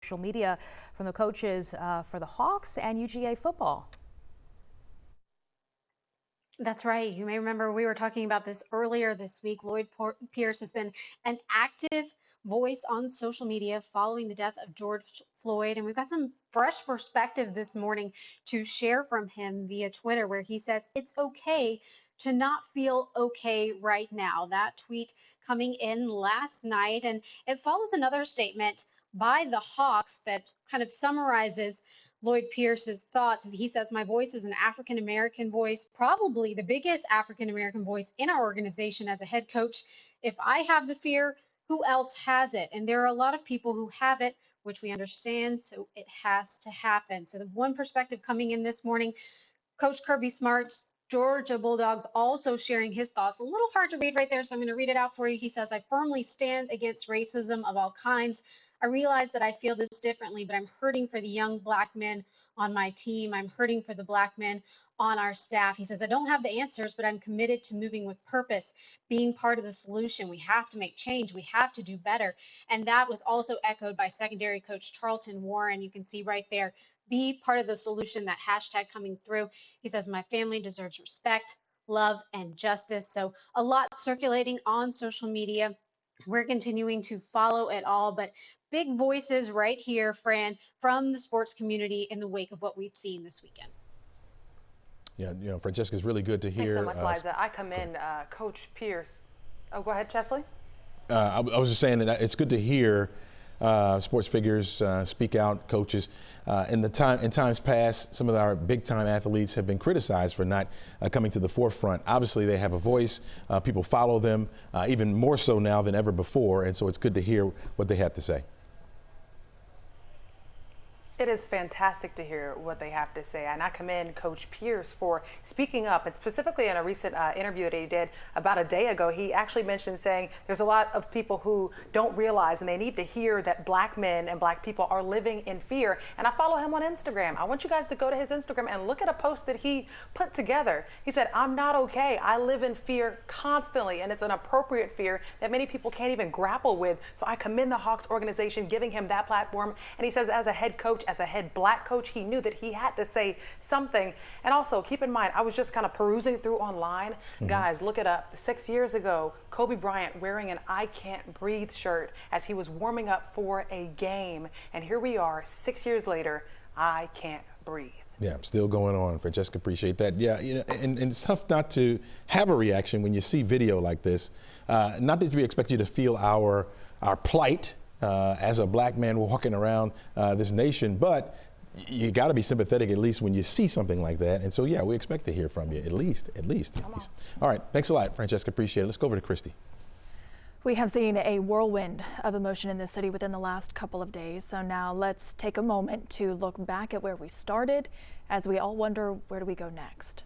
social media from the coaches for the Hawks and UGA football. That's right. You may remember we were talking about this earlier this week. Lloyd Pierce has been an active voice on social media following the death of George Floyd. And we've got some fresh perspective this morning to share from him via Twitter, where he says it's okay to not feel okay right now. That tweet coming in last night. And it follows another statement by the Hawks that kind of summarizes Lloyd Pierce's thoughts. He says, my voice is an African-American voice, probably the biggest African-American voice in our organization as a head coach. If I have the fear, who else has it? And there are a lot of people who have it, which we understand, so it has to happen. So the one perspective coming in this morning, Coach Kirby Smart's Georgia Bulldogs also sharing his thoughts. A little hard to read right there, so I'm going to read it out for you. He says, I firmly stand against racism of all kinds. I realize that I feel this differently, but I'm hurting for the young black men on my team. I'm hurting for the black men on our staff. He says, I don't have the answers, but I'm committed to moving with purpose, being part of the solution. We have to make change. We have to do better. And that was also echoed by secondary coach Charlton Warren. You can see right there, be part of the solution, that hashtag coming through. He says, my family deserves respect, love, and justice. So a lot circulating on social media. We're continuing to follow it all, but big voices right here, Fran, from the sports community in the wake of what we've seen this weekend. Yeah, Francesca, it's really good to hear. Thanks so much, Liza. I commend Coach Pierce. Oh, go ahead, Chesley. I was just saying that it's good to hear sports figures speak out, coaches. In times past, some of our big-time athletes have been criticized for not coming to the forefront. Obviously, they have a voice. People follow them, even more so now than ever before, and so it's good to hear what they have to say. It is fantastic to hear what they have to say, and I commend Coach Pierce for speaking up, and specifically in a recent interview that he did about a day ago, he actually mentioned saying there's a lot of people who don't realize and they need to hear that black men and black people are living in fear. And I follow him on Instagram. I want you guys to go to his Instagram and look at a post that he put together. He said, I'm not okay. I live in fear constantly, and it's an appropriate fear that many people can't even grapple with. So I commend the Hawks organization giving him that platform. And he says, as a head coach, as a head black coach, he knew that he had to say something. And also keep in mind, I was just kind of perusing through online. Guys, look it up. 6 years ago, Kobe Bryant wearing an I Can't Breathe shirt as he was warming up for a game. And here we are 6 years later, I can't breathe. Yeah, still going on. Francesca, appreciate that. Yeah, and it's tough not to have a reaction when you see video like this. Not that we expect you to feel our plight as a black man walking around this nation, but you got to be sympathetic at least when you see something like that. And so, yeah, we expect to hear from you at least. All right, thanks a lot, Francesca. Appreciate it. Let's go over to Christy. We have seen a whirlwind of emotion in the city within the last couple of days. So now let's take a moment to look back at where we started as we all wonder, where do we go next?